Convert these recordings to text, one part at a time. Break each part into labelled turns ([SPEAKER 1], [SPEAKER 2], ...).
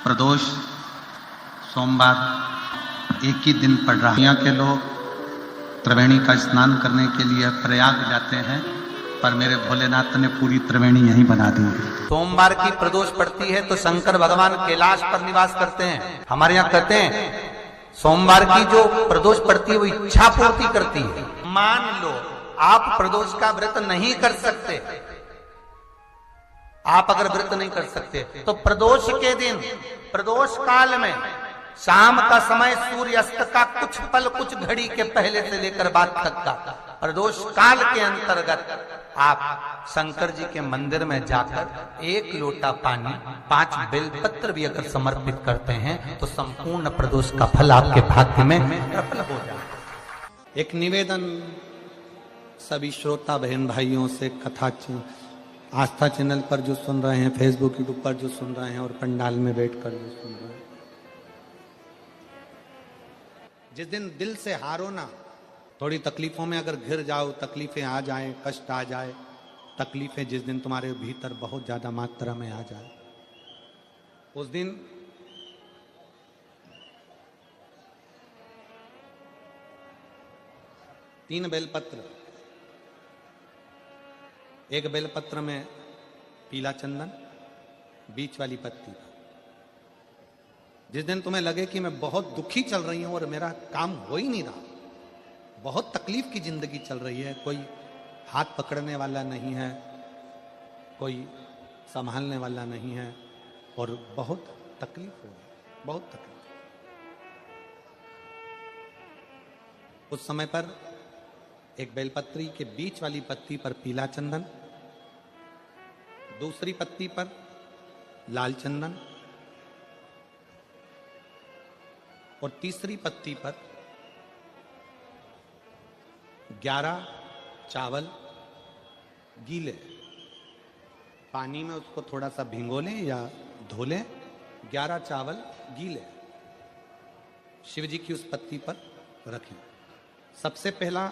[SPEAKER 1] प्रदोष सोमवार एक ही दिन पड़ रहा है। यहाँ के लोग त्रिवेणी का स्नान करने के लिए प्रयाग जाते हैं, पर मेरे भोलेनाथ ने पूरी त्रिवेणी यहीं बना दी है।
[SPEAKER 2] सोमवार की प्रदोष पड़ती है तो शंकर भगवान कैलाश पर निवास करते हैं। हमारे यहाँ कहते हैं सोमवार की जो प्रदोष पड़ती है वो इच्छा पूर्ति करती है। मान लो आप प्रदोष का व्रत नहीं कर सकते, आप अगर व्रत नहीं कर सकते तो प्रदोष के दिन, प्रदोष काल में शाम का समय सूर्यास्त का कुछ पल, कुछ घड़ी के पहले से लेकर बाद तक का प्रदोष काल के अंतर्गत आप शंकर जी के मंदिर में जाकर 1 लोटा पानी 5 बेलपत्र भी अगर समर्पित करते हैं तो संपूर्ण प्रदोष का फल आपके भाग्य में प्रबल हो जाए। एक निवेदन सभी श्रोता बहन भाइयों से, कथा आस्था चैनल पर जो सुन रहे हैं, फेसबुक यूट्यूब पर जो सुन रहे हैं और पंडाल में बैठकर जो सुन रहे हैं, जिस दिन दिल से हारो ना, थोड़ी तकलीफों में अगर घिर जाओ, तकलीफें आ जाए, कष्ट आ जाए, तकलीफें जिस दिन तुम्हारे भीतर बहुत ज्यादा मात्रा में आ जाए, उस दिन तीन बेलपत्र, एक बेलपत्र में पीला चंदन, बीच वाली पत्ती। जिस दिन तुम्हें लगे कि मैं बहुत दुखी चल रही हूं और मेरा काम हो ही नहीं रहा, बहुत तकलीफ की जिंदगी चल रही है, कोई हाथ पकड़ने वाला नहीं है, कोई संभालने वाला नहीं है और बहुत तकलीफ हो रही, बहुत तकलीफ। उस समय पर एक बेलपत्री के बीच वाली पत्ती पर पीला चंदन, दूसरी पत्ती पर लाल चंदन और तीसरी पत्ती पर 11 चावल गीले, पानी में उसको थोड़ा सा भिगो लें या धो लें, 11 चावल गीले शिव जी की उस पत्ती पर रखें। सबसे पहला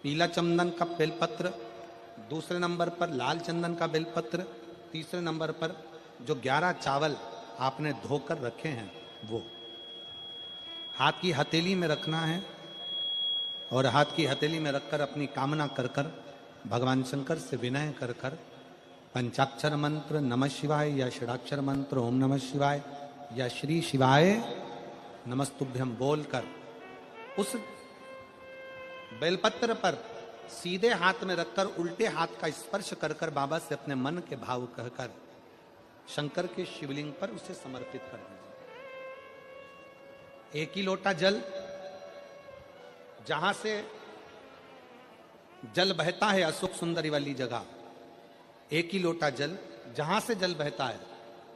[SPEAKER 2] पीला चंदन का बेलपत्र, दूसरे नंबर पर लाल चंदन का बेलपत्र, तीसरे नंबर पर जो 11 चावल आपने धोकर रखे हैं वो हाथ की हथेली में रखना है और हाथ की हथेली में रखकर अपनी कामना कर कर भगवान शंकर से विनय कर कर पंचाक्षर मंत्र नमः शिवाय या षडाक्षर मंत्र ओम नमः शिवाय या श्री शिवाय नमस्तुभ्यम बोलकर उस बेलपत्र पर सीधे हाथ में रखकर उल्टे हाथ का स्पर्श कर कर बाबा से अपने मन के भाव कहकर शंकर के शिवलिंग पर उसे समर्पित कर दीजिए। 1 ही लोटा जल, जहां से जल बहता है अशोक सुंदरी वाली जगह, 1 ही लोटा जल, जहां से जल बहता है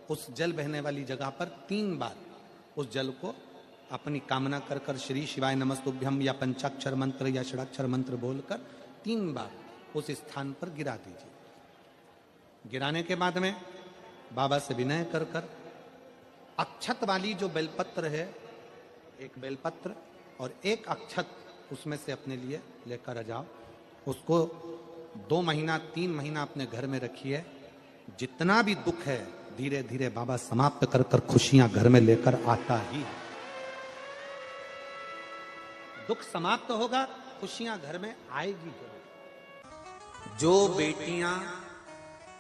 [SPEAKER 2] उस जल बहने वाली जगह पर 3 बार उस जल को अपनी कामना कर कर श्री शिवाय नमस्तुभ्यम या पंचाक्षर मंत्र या षडाक्षर मंत्र बोलकर 3 बार उस स्थान पर गिरा दीजिए। गिराने के बाद में बाबा से विनय कर कर अक्षत वाली जो बेलपत्र है, एक बेलपत्र और एक अक्षत उसमें से अपने लिए लेकर आ जाओ। उसको 2 महीना 3 महीना अपने घर में रखिए। जितना भी दुख है धीरे धीरे बाबा समाप्त कर कर खुशियां घर में लेकर आता ही है। दुख समाप्त होगा, खुशियां घर में आएगी जरूर। जो बेटियां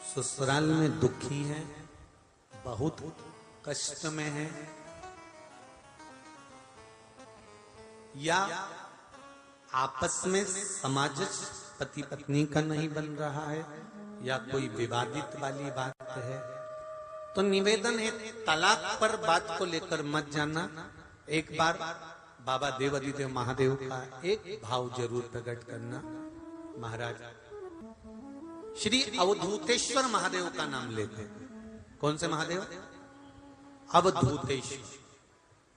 [SPEAKER 2] ससुराल में दुखी हैं, बहुत कष्ट में हैं, या आपस में सामंजस्य पति पत्नी का नहीं बन रहा है या कोई विवादित वाली बात है, तो निवेदन है तलाक पर बात को लेकर मत जाना। एक बार बाबा देवाधिदेव महादेव का एक भाव जरूर प्रकट करना। महाराज श्री अवधूतेश्वर महादेव का नाम लेते। कौन से महादेव? अवधूतेश्वर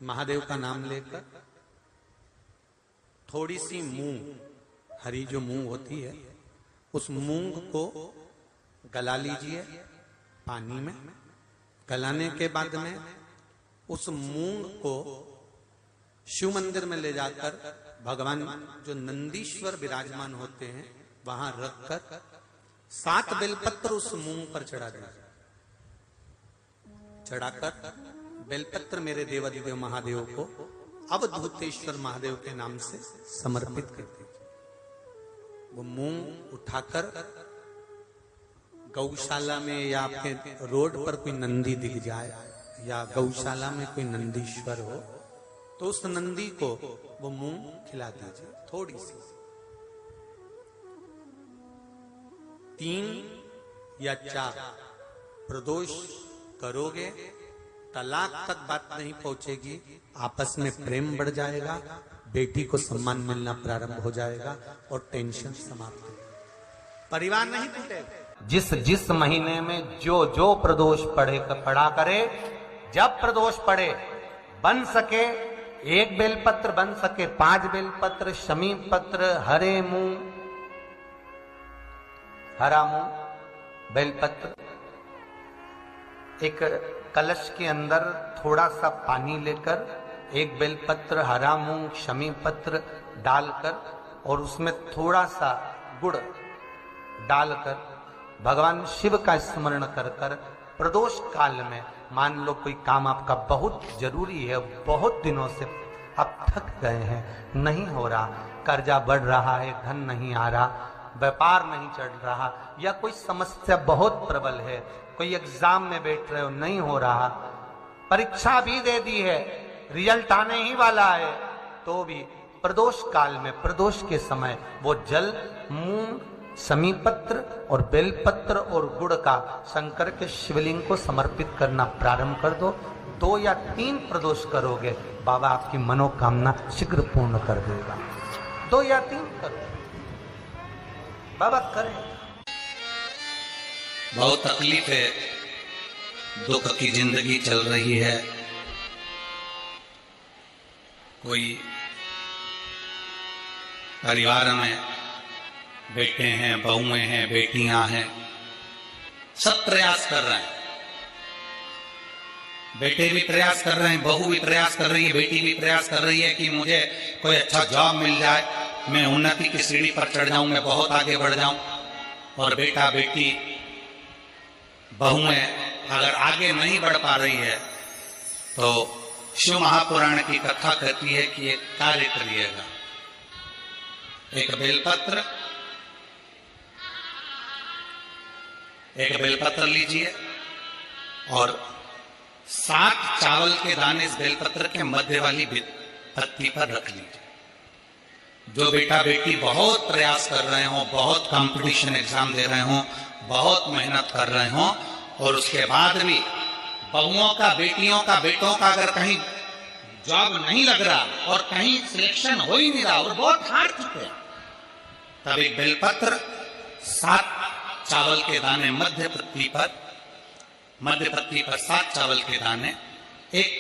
[SPEAKER 2] महादेव का नाम लेकर थोड़ी सी मूंग, हरी जो मूंग होती है, उस मूंग को गला लीजिए पानी में। गलाने के बाद में उस मूंग को शिव मंदिर में ले जाकर भगवान जो नंदीश्वर विराजमान होते हैं वहां रखकर 7 बेलपत्र उस मूंग पर चढ़ा दीजिए। चढ़ाकर बेलपत्र मेरे देवाधिदेव महादेव को अवधूतेश्वर महादेव के नाम से समर्पित कर दीजिए। वो मूंग उठाकर गौशाला में या आपके रोड पर कोई नंदी दिख जाए या गौशाला में कोई नंदीश्वर हो तो उस नंदी को वो मूंग खिला दीजिए थोड़ी सी। 3 या 4 प्रदोष करोगे, तलाक तक बात नहीं पहुंचेगी, आपस में प्रेम बढ़ जाएगा, बेटी को सम्मान मिलना प्रारंभ हो जाएगा और टेंशन समाप्त हो, परिवार नहीं टूटेगा।
[SPEAKER 3] जिस महीने में जो प्रदोष पड़ा करे, जब प्रदोष पड़े बन सके 1 बेलपत्र, बन सके 5 बेलपत्र, शमी पत्र, हरे मूंग, हरा मूंग, बेलपत्र, एक कलश के अंदर थोड़ा सा पानी लेकर 1 बेलपत्र, हरा मूंग, शमी पत्र डालकर और उसमें थोड़ा सा गुड़ डालकर भगवान शिव का स्मरण कर कर प्रदोष काल में, मान लो कोई काम आपका बहुत जरूरी है, बहुत दिनों से आप थक गए हैं, नहीं हो रहा, कर्जा बढ़ रहा है, धन नहीं आ रहा, व्यापार नहीं चढ़ रहा, या कोई समस्या बहुत प्रबल है, कोई एग्जाम में बैठ रहे हो नहीं हो रहा, परीक्षा भी दे दी है, रिजल्ट आने ही वाला है, तो भी प्रदोष काल में, प्रदोष के समय वो जल मूंग, शमी पत्र और बेलपत्र और गुड़ का शंकर के शिवलिंग को समर्पित करना प्रारंभ कर दो। 2 या 3 प्रदोष करोगे, बाबा आपकी मनोकामना शीघ्र पूर्ण कर देगा। 2 या 3 करो, बाबा करें।
[SPEAKER 2] बहुत तकलीफ है, दुख की जिंदगी चल रही है, कोई परिवार में बेटे हैं, बहुएं हैं, बेटियां हैं, सब प्रयास कर रहे हैं, बेटे भी प्रयास कर रहे हैं, बहू भी प्रयास कर रही है, बेटी भी प्रयास कर रही है कि मुझे कोई अच्छा जॉब मिल जाए, मैं उन्नति की सीढ़ी पर चढ़ जाऊं, मैं बहुत आगे बढ़ जाऊं। और बेटा बेटी बहुएं अगर आगे नहीं बढ़ पा रही है तो शिव महापुराण की कथा कहती है कि एक कार्य करिएगा, एक बेलपत्र लीजिए और 7 चावल के दाने इस बेलपत्र के मध्य वाली पत्ती पर रख लीजिए। जो बेटा बेटी बहुत प्रयास कर रहे हो, बहुत कंपटीशन एग्जाम दे रहे हो, बहुत मेहनत कर रहे हो और उसके बाद भी बहुओं का, बेटियों का, बेटों का अगर कहीं जॉब नहीं लग रहा और कहीं सिलेक्शन हो ही नहीं रहा और बहुत हार चुके हैं, तब एक बेलपत्र 7 चावल के दाने मध्य पत्ती पर 7 चावल के दाने, एक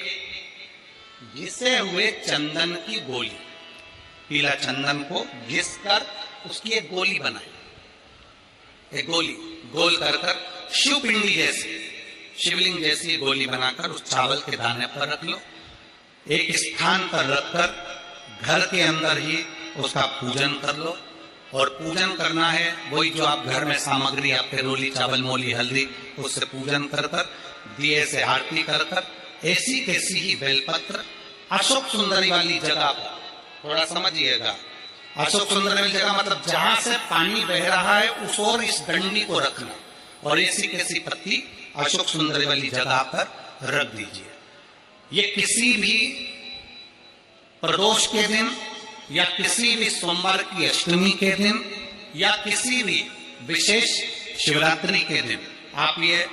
[SPEAKER 2] घिसे हुए चंदन की गोली, पीला चंदन को घिस कर उसकी एक गोली बनाए, एक गोली गोल कर शिवपिंडी जैसी, शिवलिंग जैसी गोली बनाकर उस चावल के दाने पर रख लो। एक स्थान पर रखकर घर के अंदर ही उसका पूजन कर लो। और पूजन करना है वही जो आप घर में सामग्री, आपके रोली, चावल, मोली, हल्दी, उससे पूजन कर कर, दिए से आरती कर कर, ऐसी कैसी ही बेलपत्र अशोक सुंदरी वाली जगह पर, थोड़ा समझिएगा, अशोक सुंदरी वाली जगह मतलब जहां से पानी बह रहा है उस ओर इस डंडी को रखना और ऐसी कैसी पत्ती अशोक सुंदरी वाली जगह पर रख दीजिए। ये किसी भी प्रदोष के दिन या किसी भी सोमवार की अष्टमी के दिन या किसी भी विशेष शिवरात्रि के दिन आप ये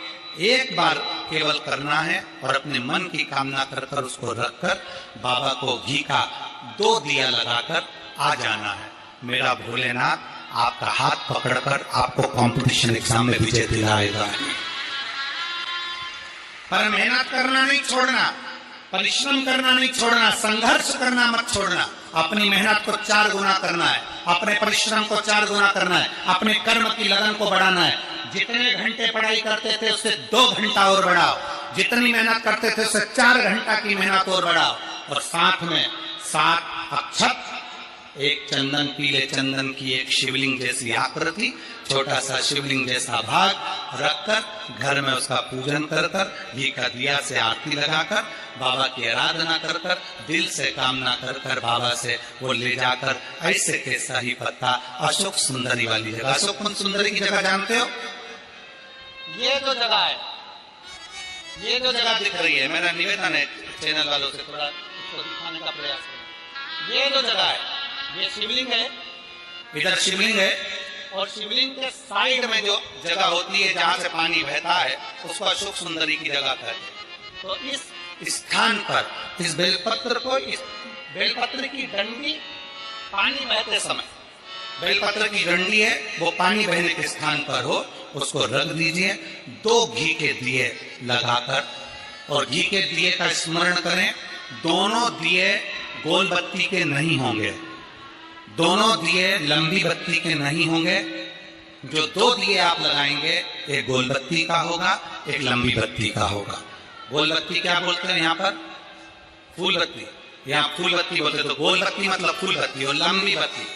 [SPEAKER 2] एक बार केवल करना है और अपने मन की कामना कर कर उसको रखकर बाबा को घी का 2 दिया लगाकर आ जाना है। मेरा भोलेनाथ आपका हाथ पकड़कर आपको कंपटीशन एग्जाम में विजय दिलाएगा। पर मेहनत करना नहीं छोड़ना, परिश्रम करना नहीं छोड़ना, संघर्ष करना मत छोड़ना। अपनी मेहनत को 4 गुना करना है, अपने परिश्रम को 4 गुना करना है, अपने कर्म की लगन को बढ़ाना है। जितने घंटे पढ़ाई करते थे उससे 2 घंटा और बढ़ाओ, जितनी मेहनत करते थे उससे 4 घंटा की मेहनत और बढ़ाओ। और साथ में 7 अक्षत एक चंदन, पीले चंदन की एक शिवलिंग जैसी आकृति, छोटा सा शिवलिंग जैसा भाग रखकर घर में उसका पूजन कर कर, घी का दिया से आरती लगाकर, बाबा की आराधना कर कर, दिल से कामना कर कर बाबा से वो ले जाकर ऐसे के सही पत्ता अशोक सुंदरी वाली जगह, अशोक कुंज सुंदरी की जगह जानते हो? ये जो जगह है, ये जो जगह दिख रही है, मेरा निवेदन है चैनल वालों से थोड़ा इसको दिखाने का प्रयास करें। ये जो जगह है, ये शिवलिंग है, इधर शिवलिंग है, और शिवलिंग के साइड में जो जगह होती है जहां से पानी बहता है उसको अशोक सुंदरी की जगह कहते हैं। तो इस स्थान पर इस बेलपत्र को, इस बेलपत्र की डंडी पानी बहते समय, बेलपत्र की डंडी है वो पानी बहने के स्थान पर हो, उसको रख दीजिए। 2 घी के दिए लगाकर, और घी के दिए का स्मरण करें। दोनों दिए गोल बत्ती के नहीं होंगे, दोनों दिए लंबी बत्ती के नहीं होंगे। जो 2 दिए आप लगाएंगे, एक गोल बत्ती का होगा, एक लंबी बत्ती का होगा। गोल बत्ती क्या बोलते हैं यहाँ पर? फूल बत्ती। यहाँ फूल बत्ती बोलते, तो गोल बत्ती मतलब फूल बत्ती, और लंबी बत्ती,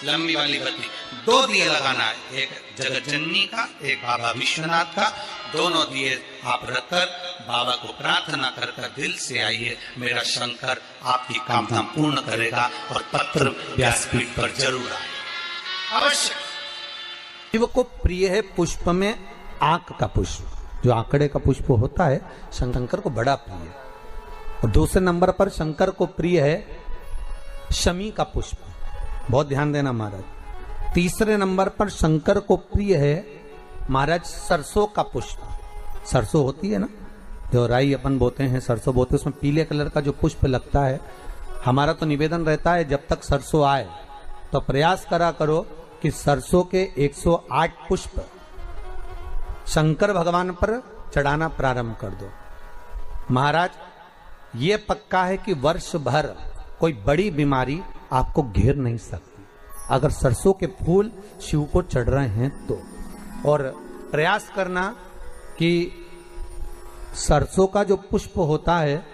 [SPEAKER 2] लंबी वाली बत्ती। 2 दिए लगाना है, एक जगत जननी का, एक बाबा विश्वनाथ का। दोनों दिए आप रखकर बाबा को प्रार्थना कर कर दिल से आइए, मेरा शंकर आपकी कामना पूर्ण करेगा, और पत्र व्यासपीठ पर जरूर आए अवश्य।
[SPEAKER 3] शिव को प्रिय है पुष्प में आंक का पुष्प, जो आंकड़े का पुष्प होता है शंकर को बड़ा प्रिय है। और दूसरे नंबर पर शंकर को प्रिय है शमी का पुष्प, बहुत ध्यान देना महाराज। तीसरे नंबर पर शंकर को प्रिय है महाराज सरसों का पुष्प। सरसों होती है ना, जो राई अपन बोते हैं, सरसों बोते हैं, उसमें पीले कलर का जो पुष्प लगता है। हमारा तो निवेदन रहता है जब तक सरसों आए तो प्रयास करा करो कि सरसों के 108 पुष्प शंकर भगवान पर चढ़ाना प्रारंभ कर दो। महाराज ये पक्का है कि वर्ष भर कोई बड़ी बीमारी आपको घेर नहीं सकती अगर सरसों के फूल शिव को चढ़ रहे हैं तो। और प्रयास करना कि सरसों का जो पुष्प होता है,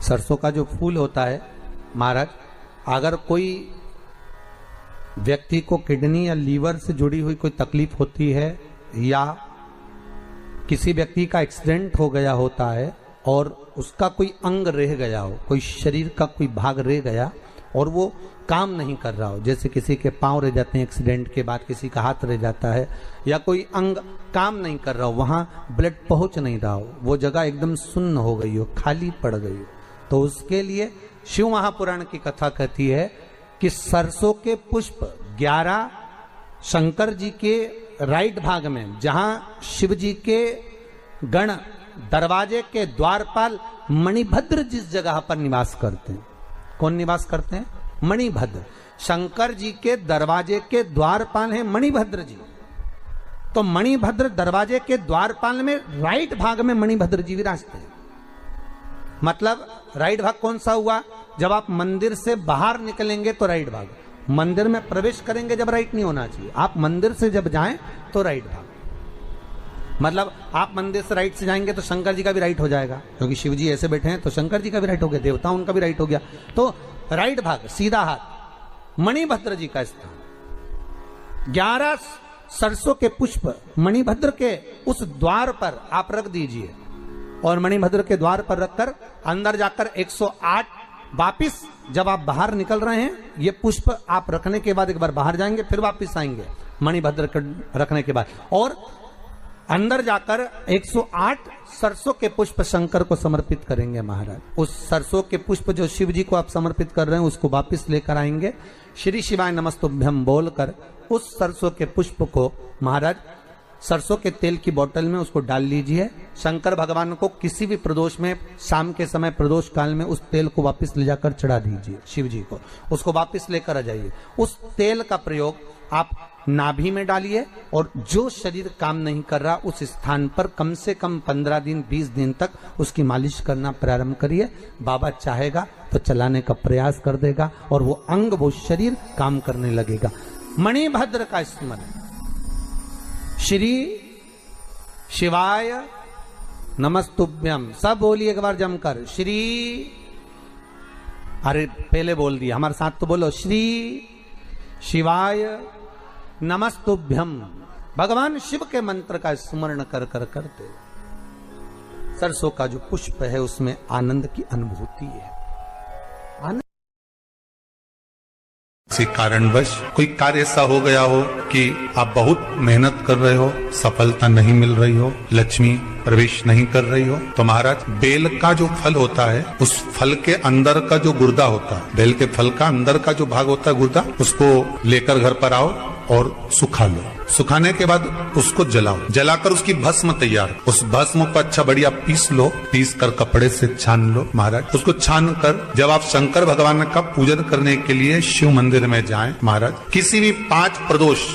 [SPEAKER 3] सरसों का जो फूल होता है महाराज, अगर कोई व्यक्ति को किडनी या लीवर से जुड़ी हुई कोई तकलीफ होती है, या किसी व्यक्ति का एक्सीडेंट हो गया होता है और उसका कोई अंग रह गया हो, कोई शरीर का कोई भाग रह गया और वो काम नहीं कर रहा हो, जैसे किसी के पांव रह जाते हैं एक्सीडेंट के बाद, किसी का हाथ रह जाता है, या कोई अंग काम नहीं कर रहा हो, वहां ब्लड पहुंच नहीं रहा हो, वो जगह एकदम सुन्न हो गई हो, खाली पड़ गई हो, तो उसके लिए शिव महापुराण की कथा कहती है कि सरसों के पुष्प 11 शंकर जी के राइट भाग में, जहां शिव जी के गण दरवाजे के द्वारपाल मणिभद्र जिस जगह पर निवास करते हैं, कौन निवास करते हैं? मणिभद्र। शंकर जी के दरवाजे के द्वारपाल हैं मणिभद्र जी। तो मणिभद्र दरवाजे के द्वारपाल में राइट भाग में मणिभद्र जी विराजते हैं। मतलब राइट भाग कौन सा हुआ? जब आप मंदिर से बाहर निकलेंगे तो राइट भाग, मंदिर में प्रवेश करेंगे जब राइट नहीं होना चाहिए, आप मंदिर से जब जाएं तो राइट भाग। मतलब आप मंदिर से राइट से जाएंगे तो शंकर जी का भी राइट हो जाएगा, क्योंकि शिव जी ऐसे बैठे हैं तो शंकर जी का भी राइट हो गया, देवता उनका भी राइट हो गया, तो राइट भाग सीधा हाथ मणिभद्र जी का स्थान। 11 सरसों के पुष्प मणिभद्र के उस द्वार पर आप रख दीजिए, और मणिभद्र के द्वार पर रखकर अंदर जाकर 108 वापिस जब आप बाहर निकल रहे हैं, ये पुष्प आप रखने के बाद एक बार बाहर जाएंगे, फिर वापिस आएंगे मणिभद्र रखने के बाद, और अंदर जाकर 108 सरसों के पुष्प शंकर को समर्पित करेंगे महाराज। उस सरसों के पुष्प जो शिव जी को आप समर्पित कर रहे हैं उसको वापस लेकर आएंगे, श्री शिवाय नमस्तुभ्यम बोलकर उस सरसों के पुष्प को महाराज सरसों के तेल की बोतल में उसको डाल लीजिए। शंकर भगवान को किसी भी प्रदोष में, शाम के समय प्रदोष काल में उस तेल को वापस ले जाकर चढ़ा दीजिए शिव जी को, उसको वापस लेकर आ जाइए। उस तेल का प्रयोग आप नाभि में डालिए, और जो शरीर काम नहीं कर रहा उस स्थान पर कम से कम 15 दिन 20 दिन तक उसकी मालिश करना प्रारंभ करिए। बाबा चाहेगा तो चलाने का प्रयास कर देगा और वो अंग, वो शरीर काम करने लगेगा। मणिभद्र का स्मरण, श्री शिवाय नमस्तुभ्यम, सब बोलिए एक बार जमकर, श्री
[SPEAKER 2] अरे पहले बोल दिया, हमारे साथ तो बोलो, श्री शिवाय नमस्तुभ्यम। भगवान शिव के मंत्र का स्मरण कर कर करते सरसों का जो पुष्प है उसमें आनंद की अनुभूति है।
[SPEAKER 4] किसी कारणवश कोई कार्य ऐसा हो गया हो कि आप बहुत मेहनत कर रहे हो, सफलता नहीं मिल रही हो, लक्ष्मी प्रवेश नहीं कर रही हो, तो महाराज बेल का जो फल होता है उस फल के अंदर का जो गुर्दा होता है, बेल के फल का अंदर का जो भाग होता है गुर्दा, उसको लेकर घर पर आओ और सुखा लो। सुखाने के बाद उसको जलाओ, जलाकर उसकी भस्म तैयार, उस भस्म को अच्छा बढ़िया पीस लो, पीस कर कपड़े से छान लो महाराज। उसको छान कर जब आप शंकर भगवान का पूजन करने के लिए शिव मंदिर में जाएं महाराज, किसी भी 5 प्रदोष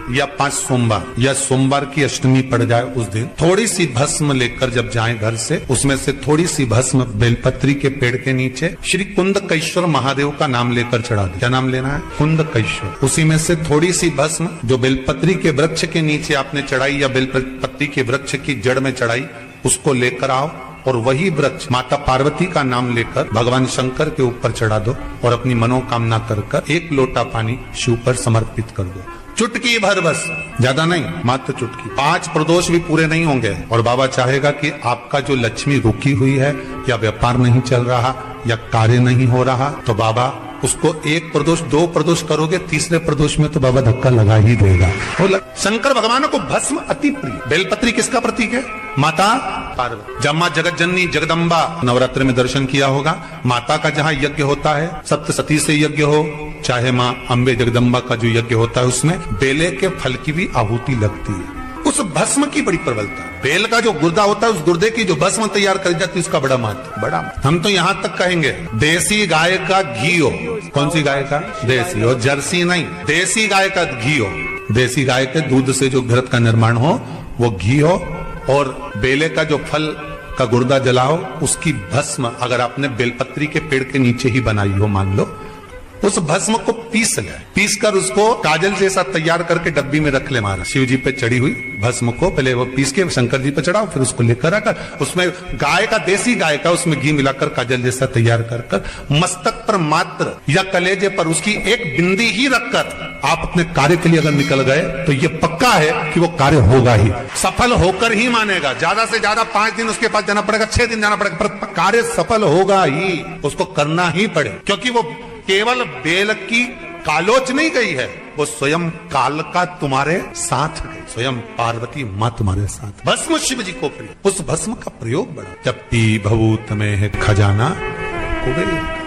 [SPEAKER 4] या 5 सोमवार या सोमवार की अष्टमी पड़ जाए उस दिन थोड़ी सी भस्म लेकर जब जाएं घर से, उसमें से थोड़ी सी भस्म बेलपत्री के पेड़ के नीचे श्री कुंदकेश्वर महादेव का नाम लेकर चढ़ा दे। क्या नाम लेना है? कुंदकेश्वर। उसी में से थोड़ी सी भस्म जो बेलपत्री के वृक्ष के नीचे आपने चढ़ाई या बेलपत्री के वृक्ष की जड़ में चढ़ाई, उसको लेकर आओ और वही वृक्ष माता पार्वती का नाम लेकर भगवान शंकर के ऊपर चढ़ा दो और अपनी मनोकामना कर 1 लोटा पानी शिव पर समर्पित कर दो। चुटकी भर बस, ज्यादा नहीं, मात्र चुटकी। 5 प्रदोष भी पूरे नहीं होंगे और बाबा चाहेगा कि आपका जो लक्ष्मी रुकी हुई है या व्यापार नहीं चल रहा या कार्य नहीं हो रहा, तो बाबा उसको 1 प्रदोष 2 प्रदोष करोगे, 3रे प्रदोष में तो बाबा धक्का लगा ही देगा। शंकर भगवान को भस्म अति प्रिय। बेलपत्री किसका प्रतीक है? माता पार्वती। जब माँ जगत जननी जगदम्बा नवरात्र में दर्शन किया होगा, माता का जहाँ यज्ञ होता है, सप्तसती से यज्ञ हो चाहे माँ अम्बे जगदम्बा का जो यज्ञ होता है, उसमें बेले के फल की भी आहुति लगती है। उस भस्म की बड़ी प्रबलता। बेल का जो गुर्दा होता है, उस गुर्दे की जो भस्म तैयार कर जाती है, उसका बड़ा महत्व, बड़ा। हम तो यहाँ तक कहेंगे देसी गाय का घी हो। कौन सी गाय का? देसी हो, जर्सी नहीं, देसी गाय का घी हो। देसी गाय के दूध से जो घृत का निर्माण हो वो घी हो, और बेले का जो फल का गुर्दा जलाओ, उसकी भस्म अगर आपने बेलपत्री के पेड़ के नीचे ही बनाई हो, मान लो, उस भस्म को पीस ले, पीस कर उसको काजल जैसा तैयार करके डब्बी में रख ले महाराज। शिव जी पे चढ़ी हुई भस्म को पहले वो पीस के शंकर जी पे चढ़ाओ, फिर उसको लेकर आकर उसमें गाय का, देसी गाय का, उसमें घी मिलाकर काजल जैसा तैयार कर मस्तक पर मात्र या कलेजे पर उसकी 1 बिंदी ही रखकर आप अपने कार्य के लिए अगर निकल गए तो ये पक्का है कि वो कार्य होगा ही, सफल होकर ही मानेगा। ज्यादा से ज्यादा 5 दिन उसके पास जाना पड़ेगा, 6 दिन जाना पड़ेगा, पर कार्य सफल होगा ही, उसको करना ही पड़े, क्योंकि वो केवल बेल की कालोच नहीं गई है, वो स्वयं काल का तुम्हारे साथ गई, स्वयं पार्वती मां तुम्हारे साथ। भस्म शिव जी को प्रिय, उस भस्म का प्रयोग बड़ा। जब पी भभूत में है खजाना कुबेर।